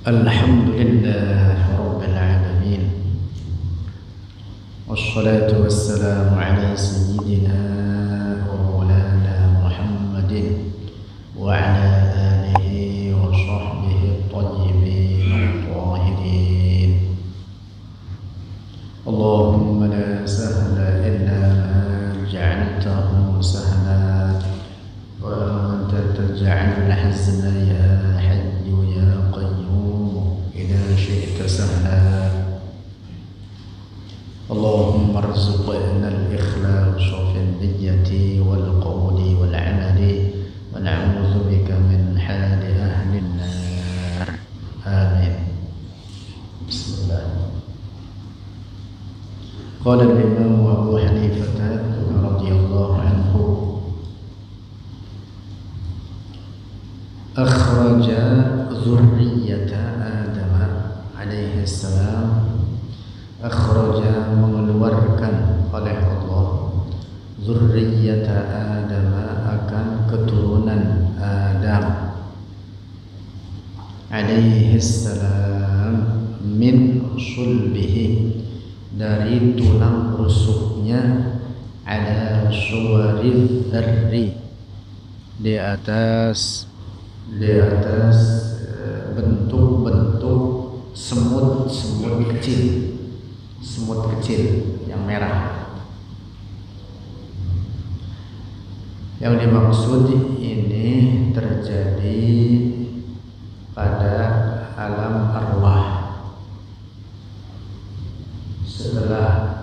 Alhamdulillah Rabbil Alamin. Wassalatu wassalamu ala sayyidina wa maulana Muhammadin wa ala alihi wa sahbihi at-tayyibin at-tahirin. Allahumma la sahla illa ma ja'altahu sahla wa anta taj'alul hazna ya hayyu ya qayyum idza syi'ta sahla. اللهم ارزقنا الإخلاص في النية والقول والعمل ونعوذ بك من حال أهل النار آمين. بسم الله. قال الإمام أبو حنيفة رضي الله عنه: أخرج ذرية آدم عليه السلام. Akhraja mengeluarkan oleh Allah zurriyata Adam akan keturunan Adam alaihi salam min sulbihi dari tulang rusuknya ala suwaril dzarri di atas bentuk-bentuk semut kecil yang merah. Yang dimaksud ini terjadi pada alam arwah setelah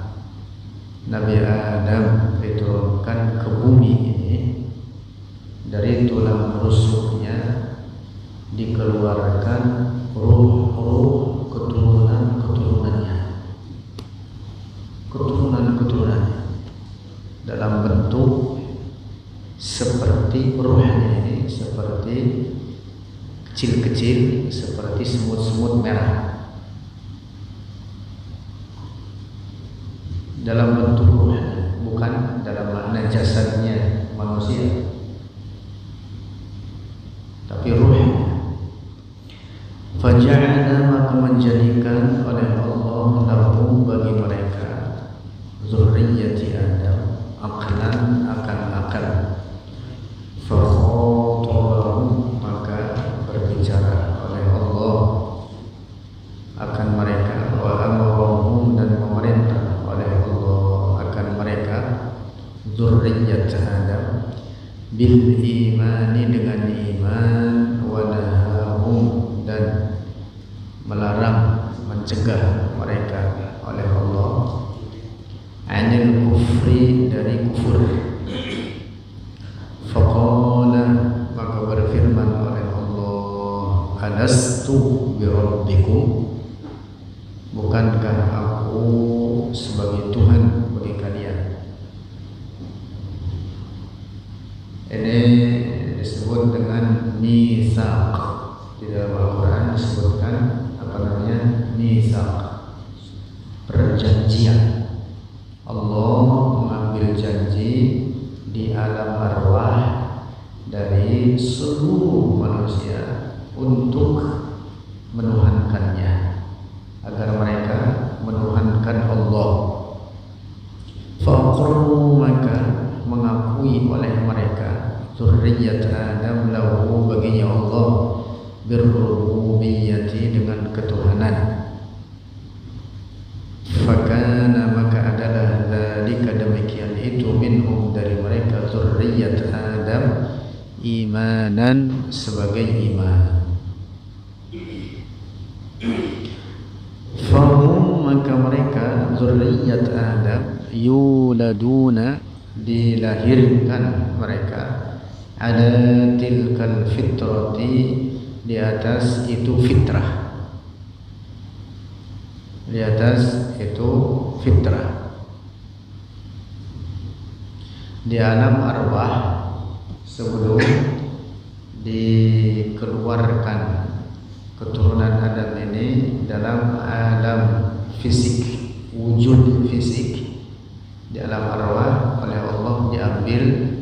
Nabi Adam diturunkan ke bumi ini. Dari tulang rusuknya dikeluarkan ruh-ruh keturunannya dalam bentuk seperti ruhnya ini, seperti kecil-kecil, seperti semut-semut merah dalam bentuk ruhnya, bukan dalam makna jasadnya manusia, tapi ruhnya. Faja'ala, maka menjadikan oleh Allah lahu bagi mereka zurriyati Adam aqlan akan akal. Fakhatabahum, maka berbicara oleh Allah akan mereka, wa amarahum, dan memerintah oleh Allah akan mereka zurriyat Adam bil imani, dengan iman, wa nahahum, dan melarang, mencegah mereka oleh Allah anil kufri, dari kufur. Faqala, maka berfirman oleh Allah, alastu birabbikum, bukankah aku sebagai Tuhan bagi kalian. Ini disebut dengan mitsaq. Di dalam Al-Quran disebutkan mitsaq, perjanjian. Allah mengambil janji di alam arwah dari seluruh manusia untuk menuhankannya, agar mereka menuhankan Allah. Faqru, maka mengakui oleh mereka zurriyat Adam lahu, baginya Allah, birrububiyyati, dengan ketuhanan. Fakana, maka adalah dzalika, demikian itu, minhum, dari mereka, zurriyat Adam, imanan, sebagai iman. Fahum, maka mereka zurriyat Adam, yuladuna, dilahirkan mereka, ala tilkal fitrati, di atas itu fitrah, di atas itu fitrah. Di alam arwah, sebelum dikeluarkan keturunan Adam ini dalam alam fisik, wujud fisik, di alam arwah oleh Allah diambil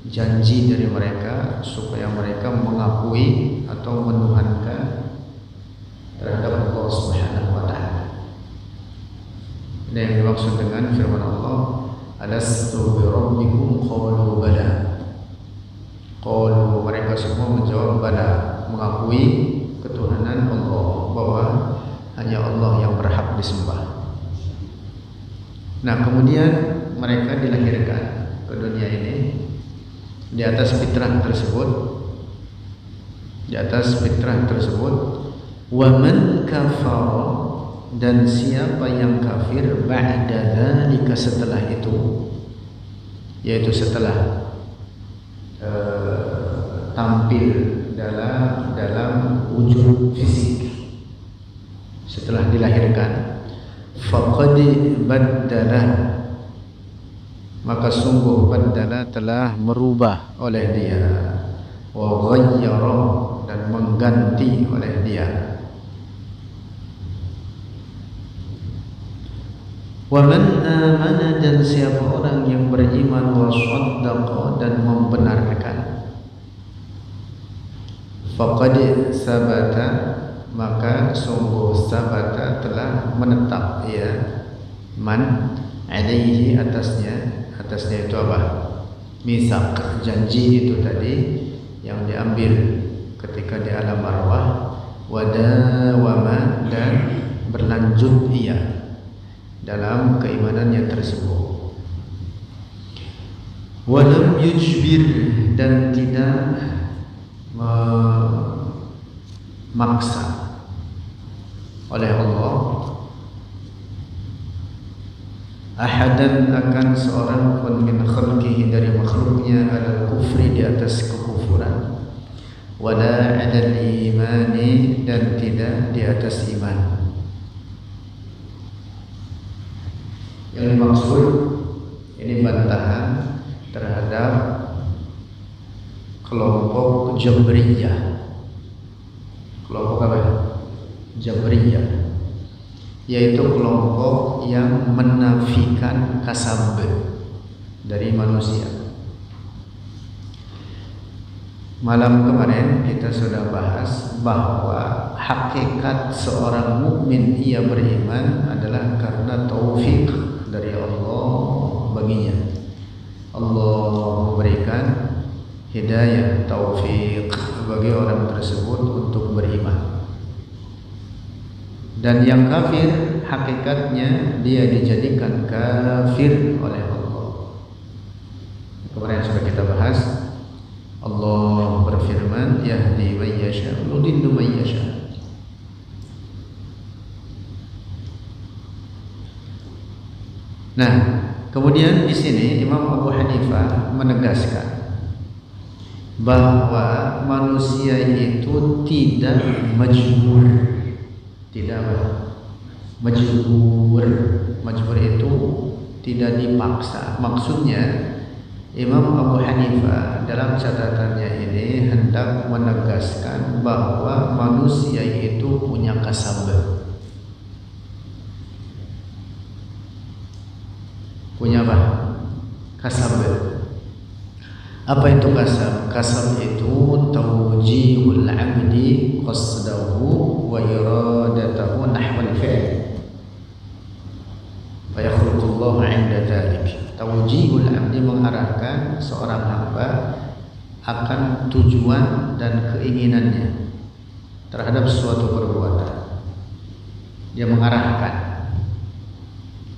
janji dari mereka supaya mereka mengakui atau menuhankan dimaksud dengan firman Allah, alastu bi rabbikum qalu bala. Qalu, mereka semua menjawab bala, mengakui ketuhanan Allah, bahwa hanya Allah yang berhak disembah. Nah, kemudian mereka dilahirkan ke dunia ini di atas fitrah tersebut, wa man kafara, dan siapa yang kafir ba'da dzalika, setelah itu, yaitu setelah tampil dalam wujud fisik, setelah dilahirkan, faqad baddala, maka sungguh baddala telah merubah oleh dia, wa ghayyara, dan mengganti oleh dia. Wa man amana, dan siapa orang yang beriman, wa shaddaqa, dan membenarkan, faqad sabata, maka sungguh sabata telah menetap, ya, man alaihi, atasnya itu apa? Mitsaq, janji itu tadi yang diambil ketika di alam arwah, wadawama, dan berlanjut ia dalam keimanannya tersebut. Walam yujbir, dan tidak memaksa oleh Allah ahadan, akan seorang pun min khalqihi, dari makhluknya, ala kufri, di atas kekufuran, wala ala imani, dan tidak di atas iman. Yang dimaksud ini bantahan terhadap kelompok Jabriyah. Kelompok apa? Jabriyah, yaitu kelompok yang menafikan kasab dari manusia. Malam kemarin kita sudah bahas bahwa hakikat seorang mukmin ia beriman adalah karena taufik dari Allah baginya. Allah memberikan hidayah, taufik bagi orang tersebut untuk beriman. Dan yang kafir, hakikatnya dia dijadikan kafir oleh Allah. Kemarin sudah kita bahas, Allah berfirman, yahdi man yasha, yudillu man yasha. Nah, kemudian di sini Imam Abu Hanifah menegaskan bahwa manusia itu tidak majbur, tidak majbur. Majbur itu tidak dipaksa. Maksudnya Imam Abu Hanifah dalam catatannya ini hendak menegaskan bahwa manusia itu punya kasab. Punya apa? Kasab. Apa itu kasab? Kasab itu tawjihul abdi qasdahu wa iradatahu nahwal fi'l, fa yakhluqullahu 'inda dzalik. Tawjihul abdi, mengarahkan seorang hamba akan tujuan dan keinginannya terhadap suatu perbuatan. Dia mengarahkan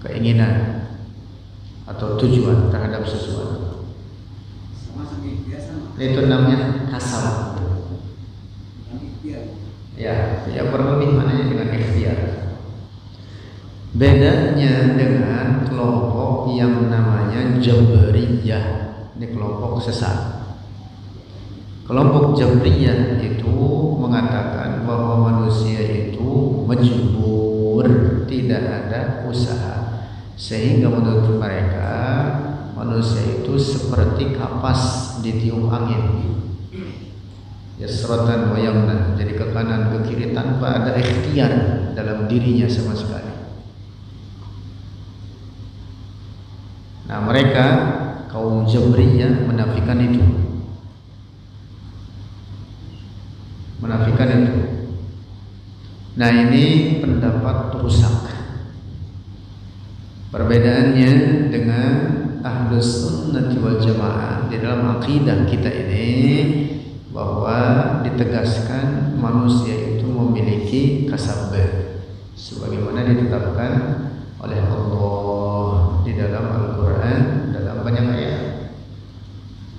keinginan atau tujuan terhadap sesuatu. Itu namanya kasab. Ya kurang lebih maknanya dengan ikhtiar. Bedanya dengan kelompok yang namanya Jabriyah, ini kelompok sesat. Kelompok Jabriyah itu mengatakan bahwa manusia itu majbur, tidak ada usaha, sehingga menurut mereka manusia itu seperti kapas ditiup angin, yasratan wa yamna, jadi ke kanan ke kiri tanpa ada ikhtiar dalam dirinya sama sekali. Nah, mereka kaum Jabriyah menafikan itu. Nah, ini pendapat rusak. Perbedaannya dengan Ahlus Sunnah wal Jamaah di dalam akidah kita ini, bahwa ditegaskan manusia itu memiliki kasab sebagaimana ditetapkan oleh Allah di dalam Al-Quran dalam banyak ayat.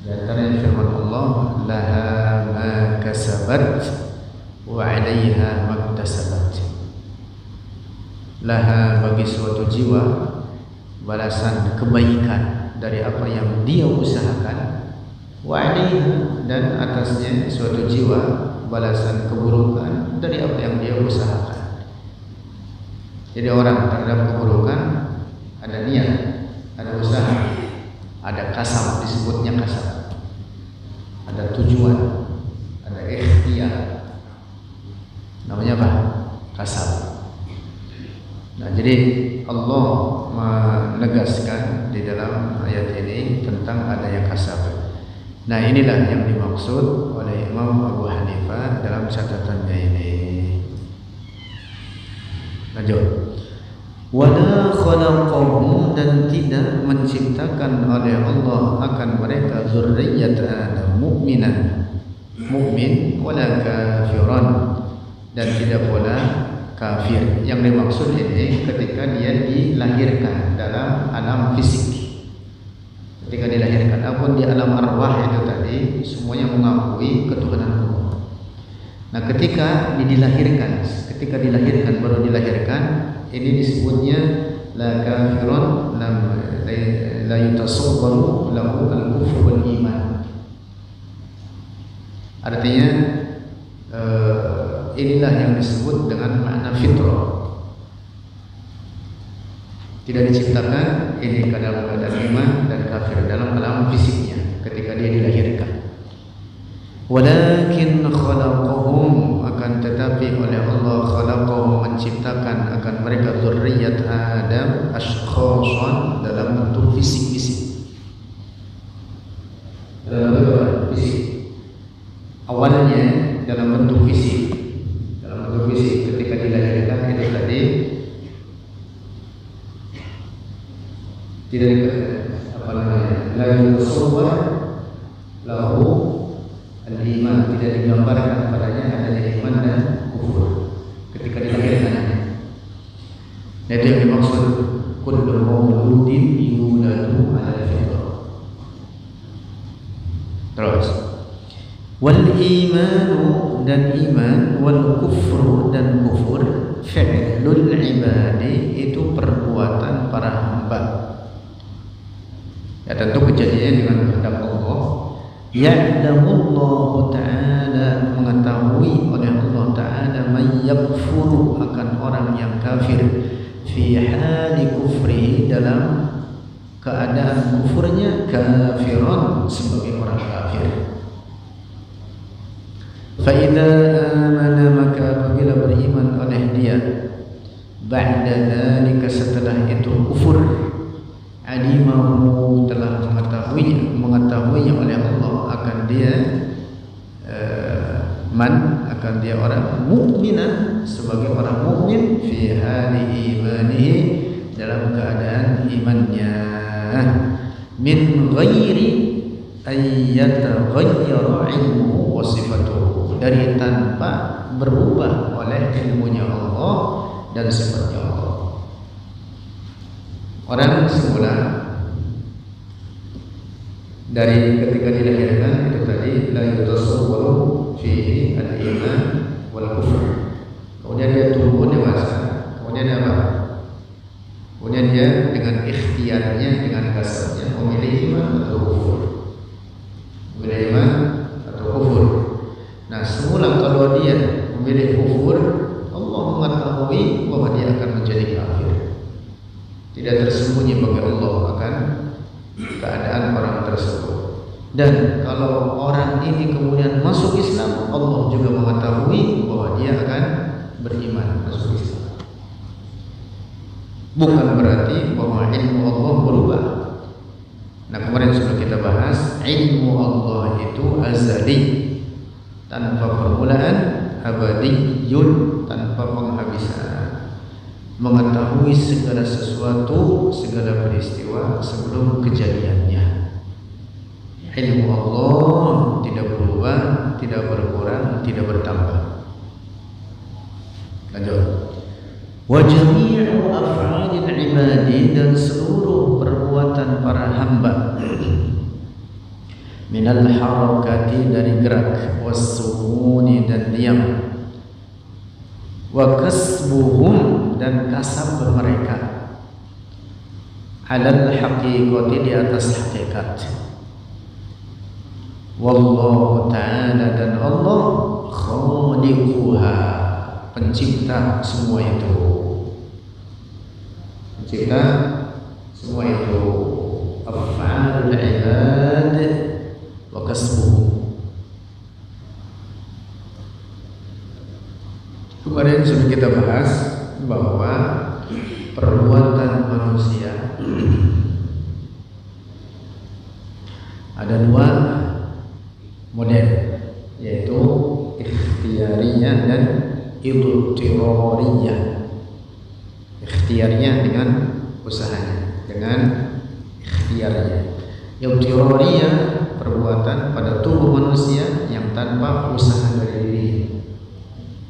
Di antaranya firman Allah, laha ma kasabat wa 'alaiha maktasabat. Laha, bagi suatu jiwa, balasan kebaikan dari apa yang dia usahakan, wa 'alaiha, dan atasnya suatu jiwa balasan keburukan dari apa yang dia usahakan. Jadi orang terhadap keburukan ada niat, ada usaha, ada kasab, disebutnya kasab, ada tujuan, ada ikhtiar, namanya apa? Kasab. Nah, jadi Allah menegaskan di dalam ayat ini tentang adanya kasab. Nah, inilah yang dimaksud oleh Imam Abu Hanifah dalam catatannya ini. Lanjut. Wala khalaqahum, dan tidak menciptakan oleh Allah akan mereka zurriyat Adam mukminan, mukmin, wala kafiran, dan tidak pula kafir. Yang dimaksud ini ketika dia dilahirkan dalam alam fisik. Ketika dilahirkan, apapun di alam arwah itu tadi semuanya mengakui ketuhanan Allah. Nah, ketika dilahirkan baru dilahirkan, ini disebutnya la kafirun la yutasawwaru lahu al-kufru wal iman. Artinya inilah yang disebut dengan makna fitrah. Tidak diciptakan ini dalam keadaan iman dan kafir dalam alam fisiknya ketika dia dilahirkan. Walakin khalaqahum, akan tetapi oleh Allah khalaqahum, menciptakan akan mereka zurriyat Adam ashkhasan, dalam bentuk fisik-fisik. Dalam bentuk fisik. Awalnya dalam bentuk fisik. Dalam bentuk fisik ketika dilahirkan itu tadi tidak la yusawwar lahu al-iman, tidak digambarkan padanya adanya iman dan kufur ketika dilahirkan. Nah, itu yang dimaksud kullu mauludin yuladu ala fitrah. Terus wal imanu, dan iman, wal kufru, dan kufur, fi'lul ibadi, itu perbuatan para hamba. Ya, tentu kejadiannya dengan kehendak Allah. Ya'lamullahu ta'ala, mengetahui oleh Allah ta'ala, man yakfuru, akan orang yang kafir, fi hali kufri, dalam keadaan kufurnya, kafiron, sebagai orang kafir. Fa'idha amana, maka apabila beriman oleh dia, ba'da dhalika, setelah itu kufur, alimahu, telah mengetahuinya oleh Allah akan dia akan dia orang mukminan, sebagai orang mukmin, fi hali imanihi, dalam keadaan imannya, min ghairi ayyataghayyara ilmuhu wa sifatuhu, dari tanpa berubah oleh ilmunya Allah dan sifatnya Allah. Orang semula dari ketika dilahirkan itu tadi la yutasawwaru fihi al-iman wal kufur. Kemudian dia tumbuh dewasa, kemudian apa? Kemudian dia dengan ikhtiarnya, dengan kasarnya memilih iman atau kufur. Memilih iman atau kufur. Nah, semula kalau dia memilih kufur, Allah mengetahui bahwa dia akan menjadi kafir. Tidak tersembunyi bagi Allah akan keadaan orang tersebut. Dan kalau orang ini kemudian masuk Islam, Allah juga mengetahui bahwa dia akan beriman, masuk Islam. Bukan berarti bahwa ilmu Allah berubah. Nah, kemarin sudah kita bahas, ilmu Allah itu azali, tanpa permulaan, abadiyun, tanpa penghabisan. mengetahui segala sesuatu, segala peristiwa sebelum kejadiannya. Ilmu Allah tidak berubah, tidak berkurang, tidak bertambah. Lanjut. Wa jami'u af'alil ibadi, dan seluruh perbuatan para hamba, minal harakati, dari gerak, was-sukuni, dan diam, wa kasbuhum, dan kasab mereka, alal haqiqati, di atas hakikat, wallahu ta'ala, dan Allah khaliquha, pencipta semua itu, pencipta semua itu. Af'alul ibad wa kasbuhum. Kemarin sudah kita bahas bahwa perbuatan manusia ada dua model, yaitu ikhtiyariyah dan idtirariyah. Ikhtiyariyah dengan usahanya, dengan ikhtiyariyah. Idtirariyah perbuatan pada tubuh manusia yang tanpa usaha dari diri.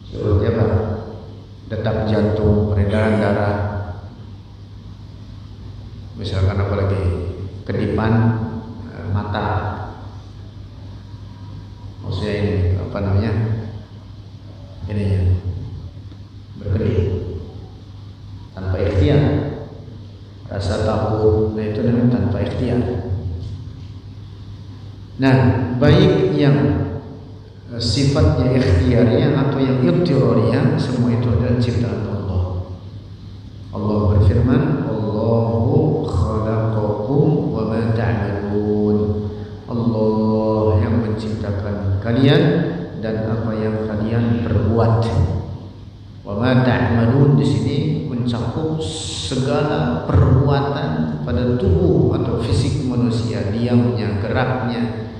Contohnya apa? Detak jantung, peredaran darah, misalkan apalagi kedipan mata, maksudnya ini apa namanya, ini ya, berkedip tanpa ikhtiar, rasa takut, nah itu namanya tanpa ikhtiar. Nah, baik yang sifatnya ikhtiyariyah atau yang idtirariyah, semua itu adalah ciptaan Allah. Allah berfirman, Allahu khalaqakum wa ma ta'malun. Allah yang menciptakan kalian dan apa yang kalian perbuat. Wa ma ta'malun di sini mencakup segala perbuatan pada tubuh atau fisik manusia, diamnya, geraknya,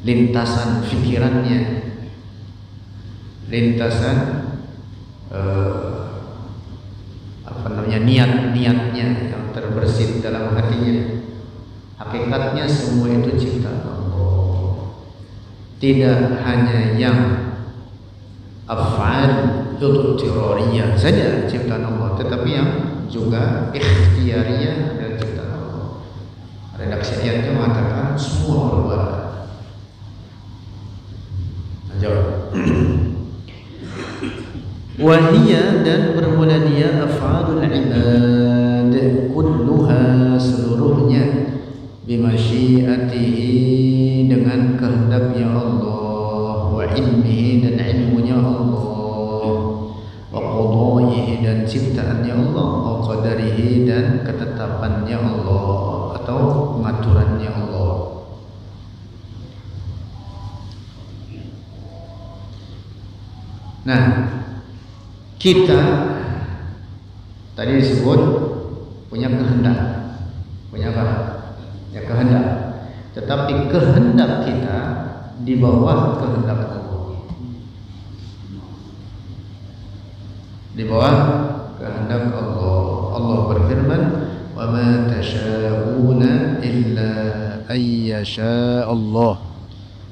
lintasan fikirannya, lintasan apa namanya, niat-niatnya yang terbersit dalam hatinya. Hakikatnya semua itu ciptaan Allah. Tidak hanya yang af'al idtirariyah saja ciptaan Allah, tetapi yang juga ikhtiyariyah dan ciptaan Allah. Redaksi ayatnya mengatakan semua perbuatan. Jawab. Wahia, dan bermula dia, af'alul ibad kulluha, seluruhnya, bimasyiatihi, dengan kehendaknya Allah, wa ilmihi, dan ilmunya Allah, wa qadaihi, dan ciptaannya Allah, wa qadarihi, dan ketetapannya Allah atau pengaturannya Allah. Nah, kita tadi disebut punya kehendak, punya apa? Ya, kehendak. Tetapi kehendak kita di bawah kehendak Allah, di bawah kehendak Allah. Allah berfirman, wa ma tasyauna illa ayyasha Allah,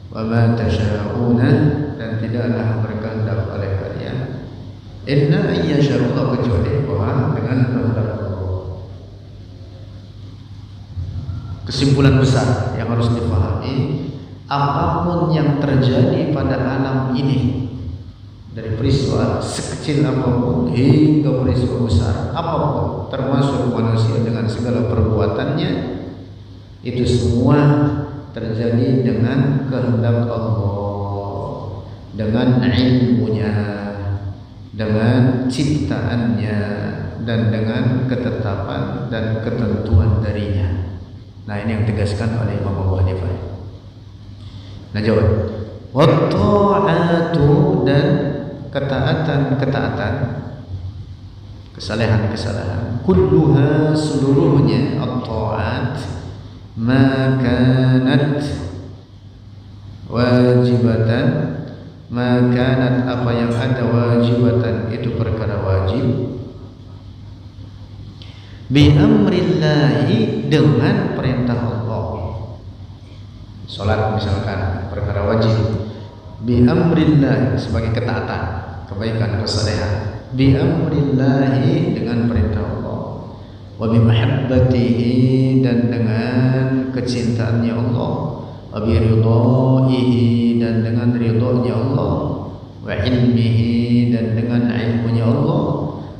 wa ma tasyauna, dan tidaklah berkehendak oleh kalian illa ayyasha Allah, kecuali bahwa dengan kehendak Allah. Kesimpulan besar yang harus dipahami, apapun yang terjadi pada alam ini, dari peristiwa sekecil apapun hingga peristiwa besar apapun, termasuk manusia dengan segala perbuatannya, itu semua terjadi dengan kehendak Allah, dengan ilmunya, dengan ciptaannya, dan dengan ketetapan dan ketentuan darinya. Nah, ini yang ditegaskan oleh Imam Abu Hanifah. Nah, jawab. Wa ta'atu, dan ketaatan-ketaatan, kesalahan-kesalahan, kulluha, seluruhnya, at-ta'at, ma kanat wajibatan, ma kanat, apa yang ada, wajibatan, itu perkara wajib, Bi amrillahi, dengan perintah Allah. Salat misalkan perkara wajib, bi amrillah sebagai ketaatan, kebaikan, kesalehan. Bi amrillahi, dengan perintah Allah. Wa bi mahabbatihi, dan dengan kecintaannya Allah. Wa bi ridaihi, dan dengan ridhonya Allah. Wa ilmihi, dan dengan ilmunya Allah.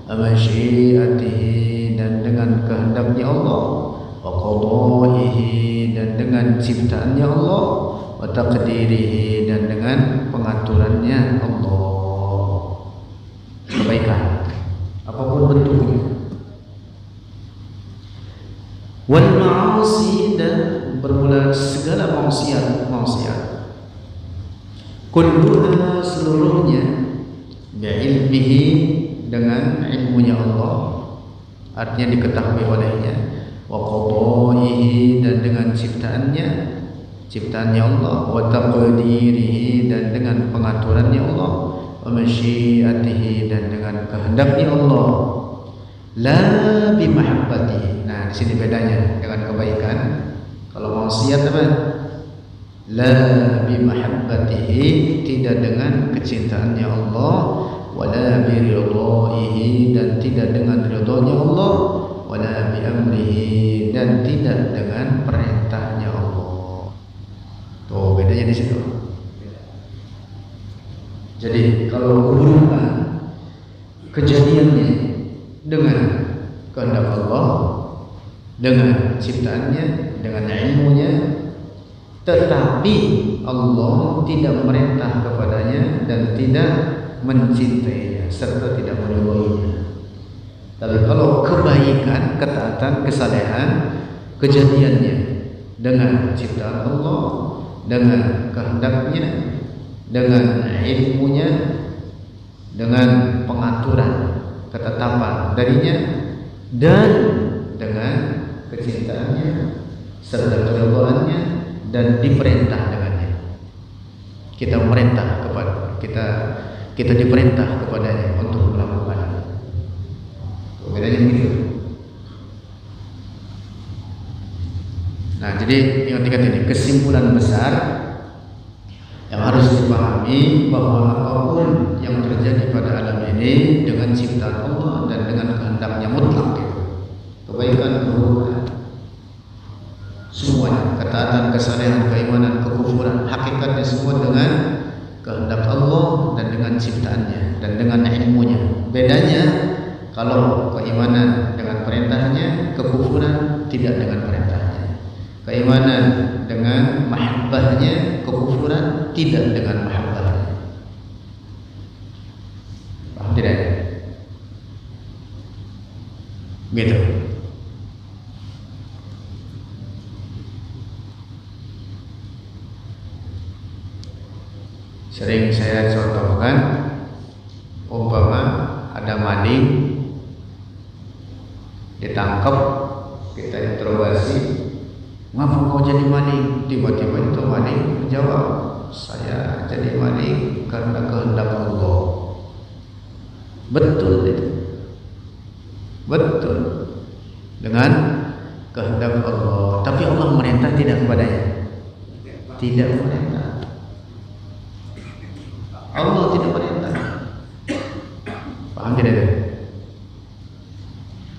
Wa masyiatihi, dan dengan kehendaknya Allah. Wa qadaihi, dan dengan ciptaannya Allah. Wa taqdirihi, dan dengan pengaturannya Allah. Kebaikan apapun bentuknya. Wal ma'asi, dan bermula segala maksiat. Kulluha, seluruhnya. Bi'ilmihi, dengan ilmunya Allah, artinya diketahui olehnya. Wa qadaihi, dan dengan ciptaannya Allah. Wa taqdirihi, dan dengan pengaturannya Allah. Wa masyiatihi, dan dengan kehendaknya Allah. La bi mahabbatihi. Nah, di sini bedanya dengan kebaikan. Kalau maksiat apa? La bi mahabbatihi, tidak dengan kecintaannya Allah. Wala bi ridaihi, dan tidak dengan ridhonya Allah. Wala bi amrihi, dan tidak dengan perintahnya Allah. Tuh bedanya di situ. Jadi kalau keburukan kejadiannya dengan kehendak Allah, dengan ciptaannya, dengan ilmunya, tetapi Allah tidak memerintah kepadanya dan tidak mencintainya serta tidak meridhoinya. Tapi kalau kebaikan, ketaatan, kesalehan, kejadiannya dengan ciptaan Allah, dengan kehendaknya, dengan ilmunya, dengan pengaturan, ketetapan darinya, dan dengan kecintaannya serta keridhaannya, dan diperintah dengannya. Kita memerintah kepada kita diperintah kepadanya untuk melakukannya. Bedanya begitu. Nah, jadi ingat-ingat ini kesimpulan besar yang harus dipahami, bahwa apapun yang terjadi pada alam ini dengan ciptaan Allah dan dengan kehendaknya mutlak, kebaikan, keburukan, semuanya, ketaatan, kesalehan, keimanan, kekufuran, hakikatnya semua dengan kehendak Allah dan dengan ciptaannya dan dengan ilmunya. Bedanya kalau keimanan dengan perintahnya, kekufuran tidak dengan perintahnya. Keimanan dengan mahabbahnya, kekufuran tidak dengan mahabbahnya. Paham tidak? Gitu. Sering saya contohkan, umpama ada maling ditangkap, kita interogasi, ngapa kau jadi maling? Tiba-tiba itu maling menjawab, saya jadi maling karena kehendak Allah. Betul itu, betul, dengan kehendak Allah. Tapi Allah merintah tidak kepadanya? Tidak merintah. Allah tidak perintah. Paham tidak?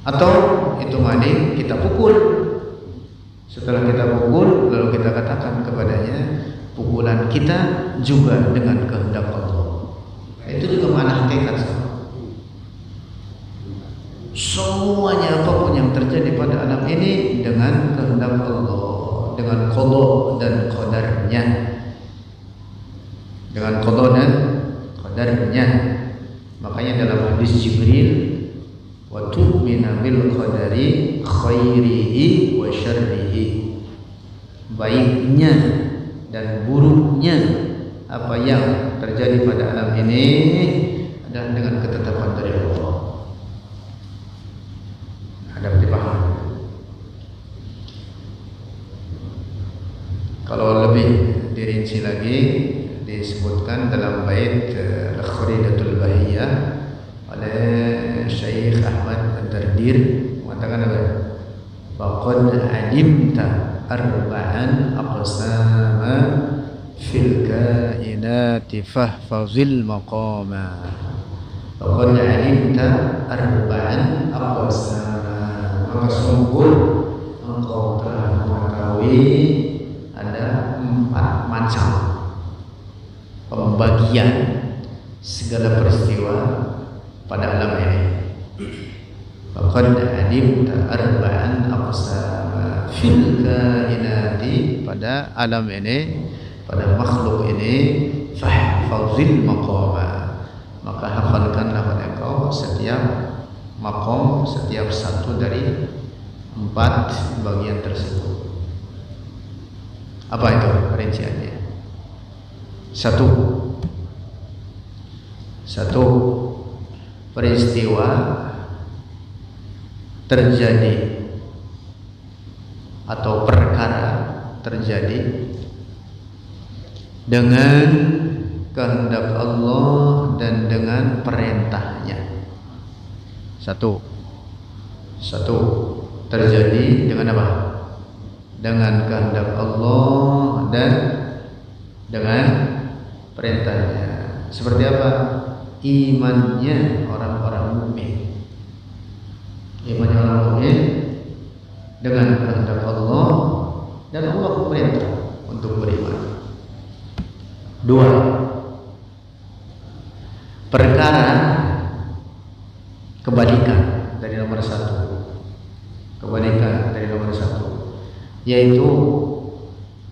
Atau itu maling kita pukul. Setelah kita pukul, lalu kita katakan kepadanya, pukulan kita juga dengan kehendak Allah. Itu juga makna hakikat. Semuanya apapun yang terjadi pada alam ini dengan kehendak Allah, dengan qada dan qadarnya. Dengan qada dan qadarnya. Makanya dalam hadis Jibril, wa tu'mina bil qadari khairihi wa syarrihi, baiknya dan buruknya apa yang terjadi pada alam ini adalah dengan ketetapan dari Allah. Ada dipaham? Kalau lebih dirinci lagi, disebutkan dalam bait Al-Kharidatul Bahiyah oleh Syekh Ahmad Ad-Dardir, mengatakan apa? alimta arba'an aqsama fil kainati fahfazil maqama. Faqad alimta arba'an aqsama, maka sungguh engkau telah mengetahui ada 4 macam pembagian segala peristiwa pada alam ini. Faqad alimta arba'an aqsama fil kainati, pada alam ini, pada makhluk ini, fahfazil maqama, maka hafalkanlah engkau setiap maqam, setiap satu dari 4 bagian tersebut. Apa itu rinciannya? Satu peristiwa terjadi atau perkara terjadi dengan kehendak Allah dan dengan perintahnya. Satu terjadi dengan apa? Dengan kehendak Allah dan dengan perintahnya. Seperti apa? Imannya orang-orang mukmin. Imannya orang mukmin dengan kehendak Allah dan Allah memerintah untuk beriman. 2, perkara kebalikan dari nomor 1. Kebalikan dari nomor 1, yaitu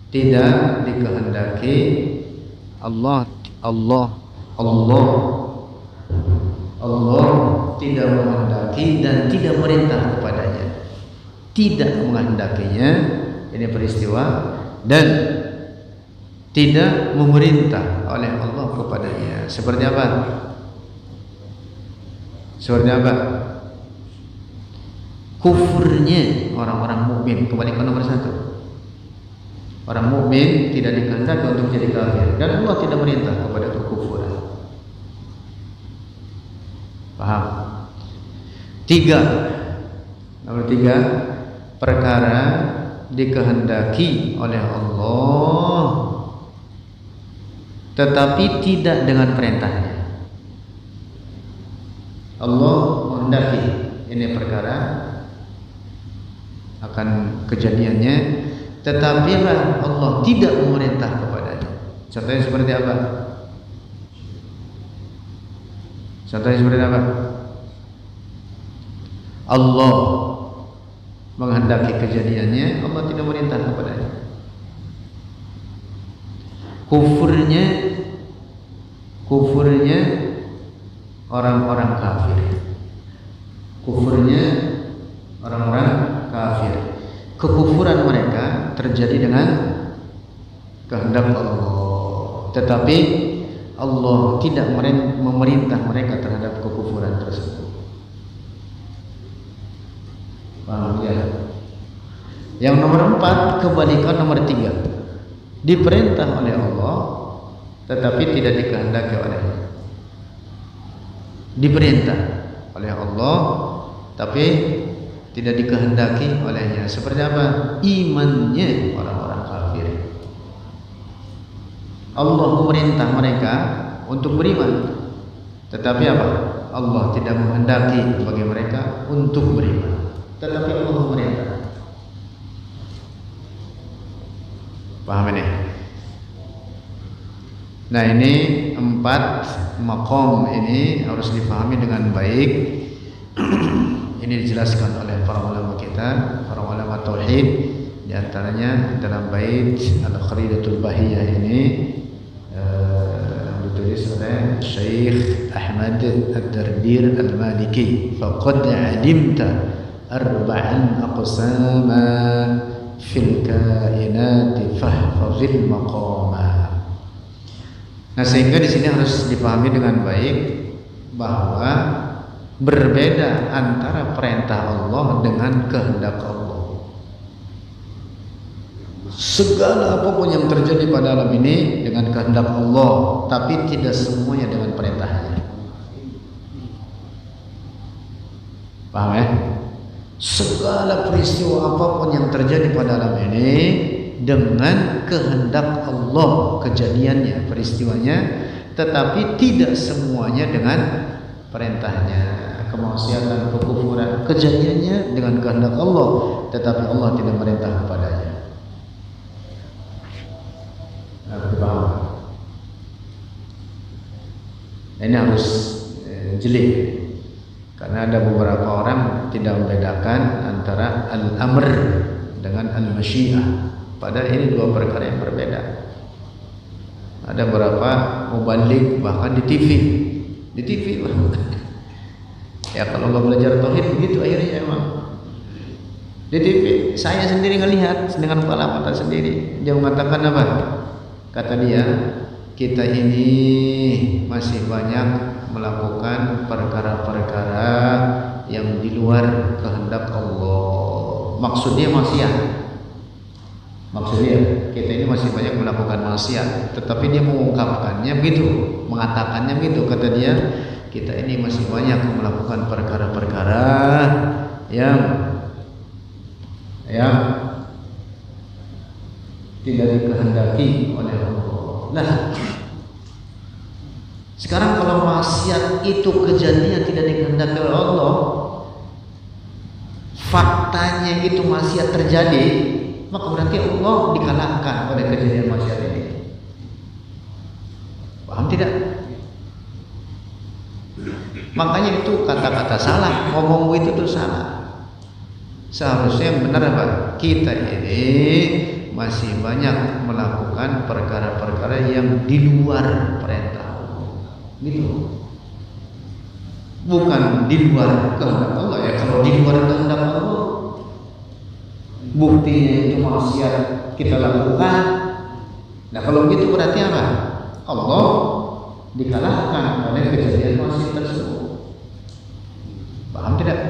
tidak dikehendaki Allah tidak menghendaki dan tidak merintah kepadanya, tidak menghendakinya, ini peristiwa, dan tidak memerintah oleh Allah kepadanya. Seperti apa? Kufurnya orang-orang mukmin. Kebalikan nomor 1. Orang mukmin tidak dikehendaki untuk jadi kafir dan Allah tidak merintah kepada kekufuran. Paham? 3. Nomor 3, perkara dikehendaki oleh Allah tetapi tidak dengan perintahnya. Allah menghendaki ini perkara akan kejadiannya, tetapi Allah tidak memerintah kepadanya. Contohnya seperti apa? Allah menghendaki kejadiannya, Allah tidak memerintah kepadanya. Kufurnya orang-orang kafir. Kekufuran mereka terjadi dengan kehendak Allah, tetapi Allah tidak memerintah mereka terhadap kekufuran tersebut. Paham ya? Yang nomor 4, kebalikan nomor 3. Diperintah oleh Allah tetapi tidak dikehendaki olehnya. Diperintah oleh Allah tapi tidak dikehendaki olehnya. Seperti apa? Imannya orang-orang kafir. Allah memerintah mereka untuk beriman, tetapi apa? Allah tidak menghendaki bagi mereka untuk beriman, tetapi Allah memerintah. Paham ini? Nah, ini 4 maqam ini harus dipahami dengan baik. Ini dijelaskan oleh para ulama kita, para ulama tauhid, di antaranya dalam bait Al-Kharidatul Bahiyah ini ditulis oleh Syekh Ahmad Ad-Dardir Al-Maliki. Faqad alimta arba'an aqsama fil kainati fahfazil maqama. Nah, sehingga di sini harus dipahami dengan baik bahwa berbeda antara perintah Allah dengan kehendak Allah. Segala apapun yang terjadi pada alam ini dengan kehendak Allah, tapi tidak semuanya dengan perintahnya. Paham ya? segala peristiwa apapun yang terjadi pada alam ini dengan kehendak Allah kejadiannya, peristiwanya, tetapi tidak semuanya dengan perintahnya. Kemaksiatan, kekufuran, kejadiannya dengan kehendak Allah, tetapi Allah tidak merintah kepadanya. Paham? Ini harus jeli, karena ada beberapa orang tidak membedakan antara al-amr dengan al-masyiah. Padahal ini dua perkara yang berbeda. Ada beberapa mubalik bahkan di TV ya, kalau nggak belajar tauhid begitu akhirnya emang. Di TV saya sendiri ngelihat dengan kepala mata sendiri. Dia mengatakan apa? Kata dia, kita ini masih banyak melakukan perkara-perkara yang di luar kehendak Allah. Maksudnya maksiat. Maksudnya kita ini masih banyak melakukan maksiat, tetapi dia mengungkapkannya begitu, mengatakannya begitu. Kata dia, kita ini masih banyak melakukan perkara-perkara yang tidak dikehendaki oleh Allah. Nah, sekarang kalau maksiat itu kejadian tidak dikehendaki oleh Allah, faktanya itu maksiat terjadi, maka berarti Allah dikalahkan oleh kejadian maksiat ini. Paham tidak? Makanya itu kata-kata salah, ngomong itu tuh salah. Seharusnya yang benar apa? Kita ini masih banyak melakukan perkara-perkara yang di luar perintah, gitu. Bukan di luar kehendak Allah ya. Kalau di luar kehendak Allah, buktinya itu maksiat kita lakukan. Nah kalau begitu berarti apa? Allah dikalahkan oleh kejadian maksiat tersebut. Paham tidak?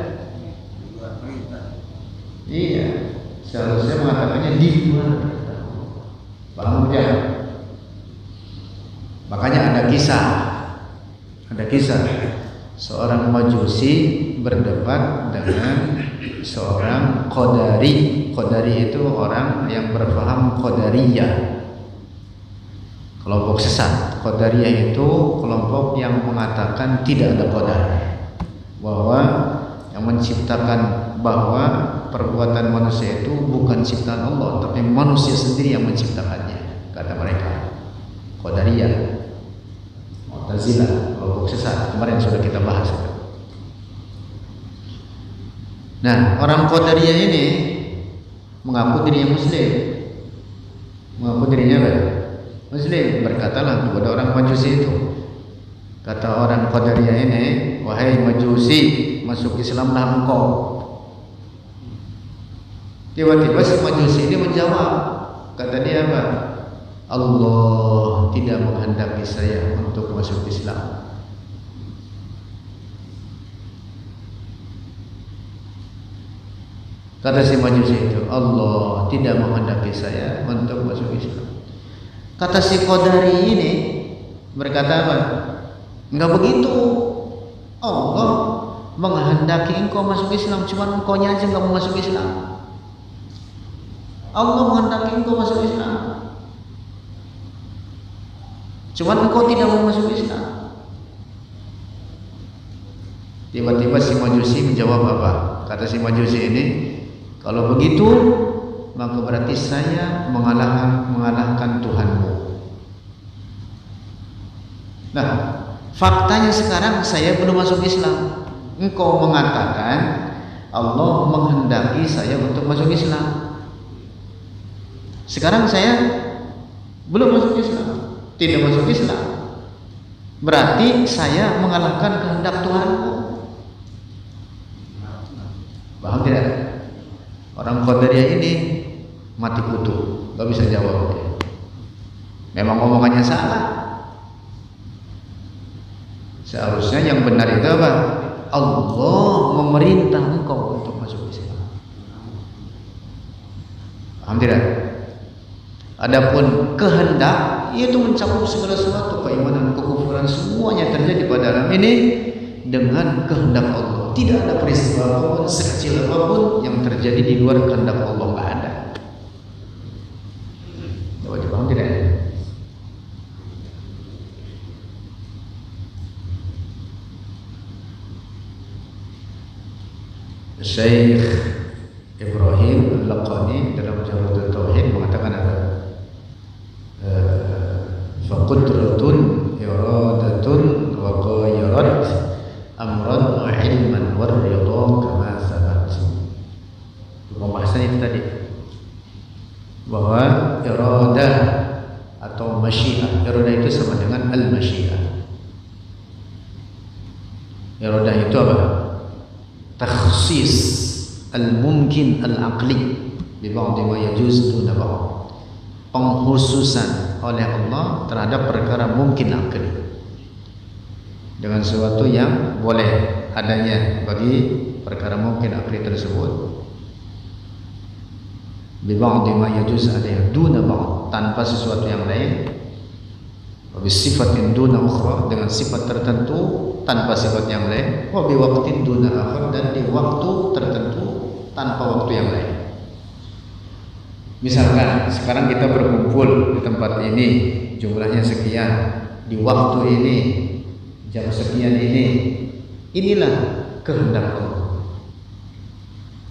Iya, seharusnya mengatakannya di luar. Paham tidak? Makanya ada kisah seorang Majusi berdebat dengan seorang Qadari. Qadari itu orang yang berpaham Qadariyah, kelompok sesat. Qadariyah itu kelompok yang mengatakan tidak ada qadar, bahwa yang menciptakan, bahwa perbuatan manusia itu bukan ciptaan Allah, tapi manusia sendiri yang menciptakannya, kata mereka. Qadariyah, Mu'tazilah, kelompok sesat. Kemarin sudah kita bahas. Nah, orang Qadariyah ini mengaku dirinya Muslim, mengaku dirinya apa? Muslim. Berkatalah kepada orang Majusi itu, kata orang Qadariyah ini, wahai Majusi, masuk Islamlah engkau. Tiba-tiba si Majusi ini menjawab, kata dia apa? Allah tidak menghendaki saya untuk masuk Islam. Kata si Majusi itu, Allah tidak menghendaki saya untuk masuk Islam. Kata si Qadari ini berkata apa? Enggak begitu. Allah menghendaki engkau masuk Islam, cuma engkau aja enggak mau masuk Islam. Allah menghendaki engkau masuk Islam, cuma engkau tidak mau masuk Islam. Tiba-tiba si Majusi menjawab apa? Kata si Majusi ini, kalau begitu maka berarti saya mengalahkan Tuhanmu. Nah, faktanya sekarang saya belum masuk Islam. Engkau mengatakan Allah menghendaki saya untuk masuk Islam. Sekarang saya belum masuk Islam, tidak masuk Islam. Berarti saya mengalahkan kehendak Tuhanmu. Paham tidak? Orang Qadariyah ini mati kutu, gak bisa jawab. Memang omongannya salah. Seharusnya yang benar itu apa? Allah memerintah engkau untuk masuk Islam. Paham tidak? Adapun kehendak itu mencakup segala sesuatu, keimanan, kekufuran, semuanya terjadi pada alam ini dengan kehendak Allah. Tidak ada peristiwa apapun sekecil apapun yang terjadi di luar kehendak Allah, nggak ada. Coba dipaham tidak? Syekh Ibrahim Al-Laqani dalam Jawahirut Tauhid mengatakan apa? Faqudratun iradatun wa qayarat amran wa ilman wa ridha kama sabat. Pembahasan itu tadi bahwa iradah atau masyiah. Iradah itu sama dengan al-masyiah. Iradah itu apa? Takhsis al-mumkin al-aqli bi ba'd ma yajuz duna ba'd. Pengkhususan oleh Allah terhadap perkara mungkin akli dengan sesuatu yang boleh adanya bagi perkara mungkin akli tersebut. Bi ba'd ma yajuz alaihi duna ba'd, tanpa sesuatu yang lain. Wa bi sifatin duna ukhra, dengan sifat tertentu tanpa sifat yang lain. Wa bi waqtin duna akhar, dan di waktu tertentu tanpa waktu yang lain. Misalkan sekarang kita berkumpul di tempat ini, jumlahnya sekian, di waktu ini, jam sekian ini. Inilah kehendak Allah.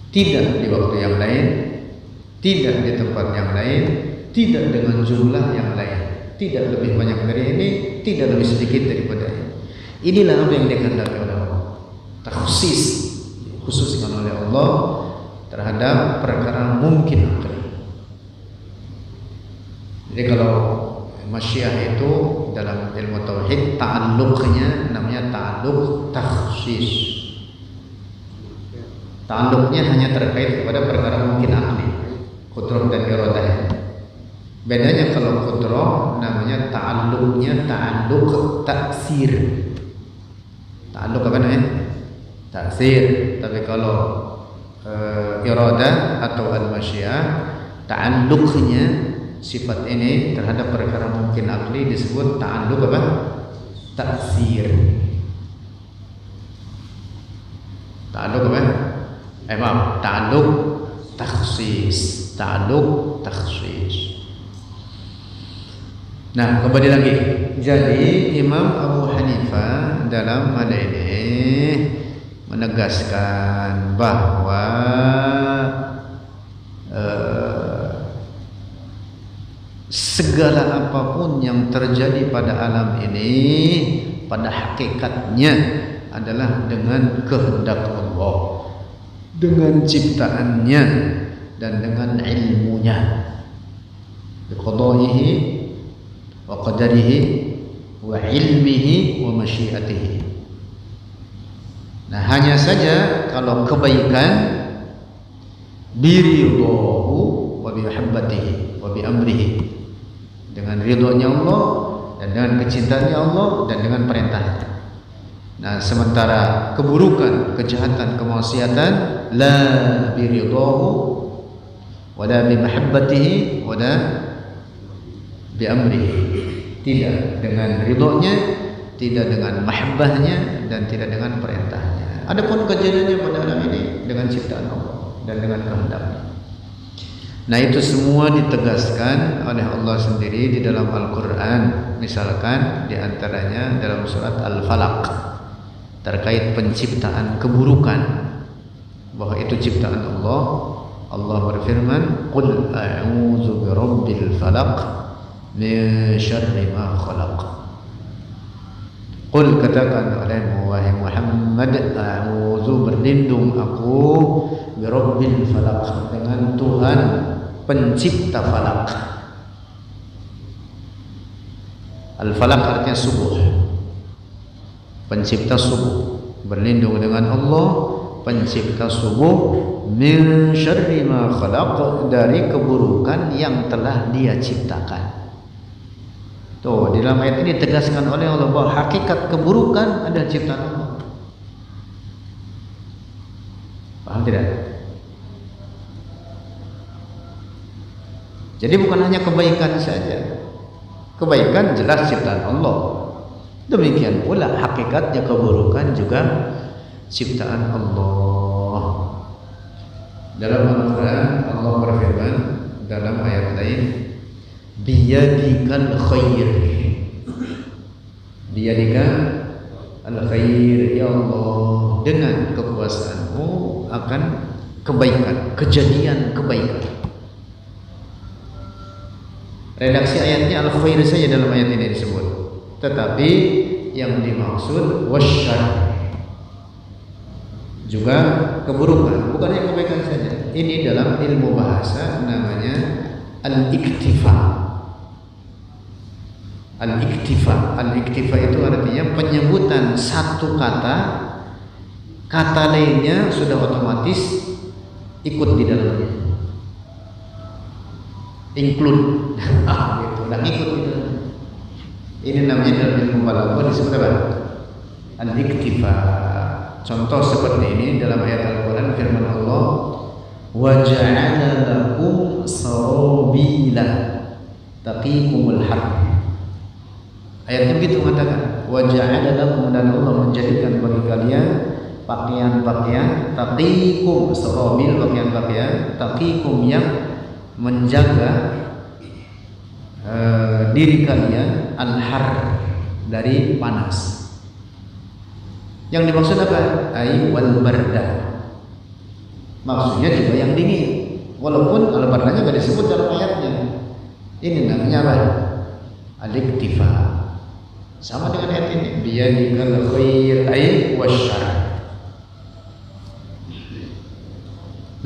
Tidak di waktu yang lain, tidak di tempat yang lain, tidak dengan jumlah yang lain, tidak lebih banyak dari ini, tidak lebih sedikit daripada ini. Inilah apa yang dikehendaki oleh Allah. Takhsis, dikhususkan oleh Allah terhadap perkara mungkin akli. Jadi kalau masyiah itu dalam ilmu tauhid ta'alluqnya namanya ta'alluq takhsis. Ta'alluqnya hanya terkait kepada perkara mungkin akli, qudrah dan iradah. Bedanya kalau qudrah namanya ta'alluqnya ta'alluq taksir. Ta'alluq apa namanya? Taksir. Tapi kalau iradah atau al-masyiah, ta'alluqnya sifat ini terhadap perkara mungkin akli disebut ta'alluq apa? Taksir. Ta'alluq apa? Maaf, ta'alluq takhsis. Ta'alluq takhsis. Nah, kembali lagi. Jadi Imam Abu Hanifah dalam hal ini menegaskan bahwa segala apapun yang terjadi pada alam ini pada hakikatnya adalah dengan kehendak Allah, dengan ciptaannya dan dengan ilmunya, biqadaihi wa qadarihi wa ilmihi wa masyiatihi. Nah, hanya saja kalau kebaikan biridhahu wa bihabbatihi wa bi amrihi, dengan ridhonya Allah dan dengan kecintaannya Allah dan dengan perintahnya. Nah, sementara keburukan, kejahatan, kemaksiatan la biridhahu wa la bi mahabbatihi wa la bi amrihi, tidak dengan ridhonya, tidak dengan mahabbahnya, dan tidak dengan perintahnya. Adapun kejadiannya pada alam ini dengan ciptaan Allah dan dengan kehendaknya. Nah, itu semua ditegaskan oleh Allah sendiri di dalam Al-Quran. Misalkan di antaranya dalam surat Al-Falaq terkait penciptaan keburukan, bahwa itu ciptaan Allah. Allah berfirman, "Qul a'udzu birabbil falaq min syarri ma khalaq." Qul, katakan olehmu wahai Muhammad, a'udzu, berlindung aku, birabbil falaq, dengan Tuhan pencipta falak. Al-falaq artinya subuh, pencipta subuh. Berlindung dengan Allah pencipta subuh, min syarri ma khalaq, dari keburukan yang telah Dia ciptakan. Tuh, di dalam ayat ini ditegaskan oleh Allah bahwa hakikat keburukan adalah ciptaan Allah. Paham tidak? Jadi bukan hanya kebaikan saja. Kebaikan jelas ciptaan Allah. Demikian pula hakikatnya keburukan juga ciptaan Allah. Dalam Al-Quran Allah berfirman dalam ayat lain, biyadikal khair. Biyadikal al-khair, ya Allah, dengan kekuasaanmu akan kebaikan, kejadian kebaikan. Redaksi ayatnya al-khair saja dalam ayat ini disebut, tetapi yang dimaksud wasyarr, juga keburukan, bukan hanya kebaikan saja. Ini dalam ilmu bahasa namanya al-iktifa. Al-iktifa, al-iktifa itu artinya penyebutan satu kata lainnya sudah otomatis ikut di dalamnya, include, gitu, dan ikut di dalamnya. Ini namanya dalam ilmu balaghah disebut apa? Al-iktifa. Contoh seperti ini dalam ayat Al-Quran, firman Allah, wa ja'ala lakum sarabila taqikumul harb. Ayatnya begitu mengatakan, wa ja'ala lakum, dan Allah menjadikan bagi kalian pakaian-pakaian, taqikum, sarabil, pakaian-pakaian, taqikum, yang menjaga diri kalian, al-har, dari panas. Yang dimaksud apa? Ai wal barda. Maksudnya juga yang dingin. Walaupun al-bardanya enggak disebut dalam ayatnya. Ini namanya apa? Al-iktifa. Sama dengan ayat ini, biyadikal khair ai wasyarr.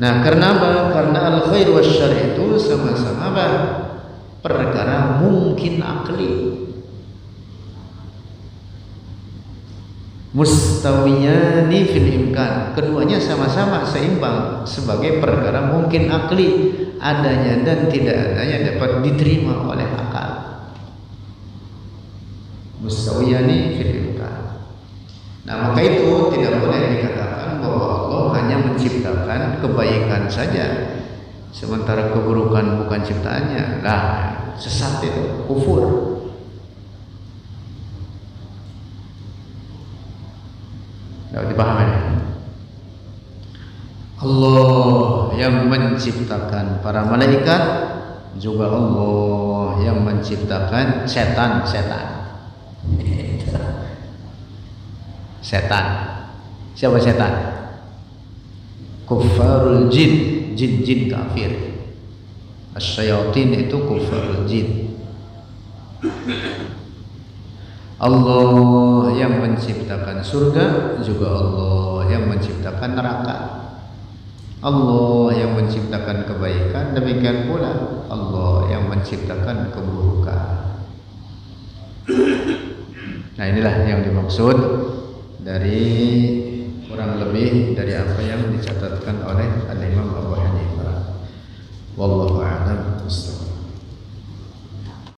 Nah, karena apa? Karena al-khair wasyarr itu sama-sama apa? Perkara mungkin akli. Mustawiyani fil imkan, keduanya sama-sama seimbang sebagai perkara mungkin akli, adanya dan tidak adanya dapat diterima oleh akal. Mustawiyani fil imkan. Nah, maka itu tidak boleh dikatakan bahwa Allah hanya menciptakan kebaikan saja sementara keburukan bukan ciptaannya. Nah, sesat itu, kufur. Dapat dipahami? Allah yang menciptakan para malaikat, juga Allah yang menciptakan setan. Setan. Siapa setan? Kuffarul jin, jin kafir. Asyayatin itu kuffarul jin. Allah yang menciptakan surga, juga Allah yang menciptakan neraka. Allah yang menciptakan kebaikan, demikian pula Allah yang menciptakan keburukan. Nah, inilah yang dimaksud dari kurang lebih dari apa yang dicatatkan oleh Al-Imam Abu Hanifah. Wallahu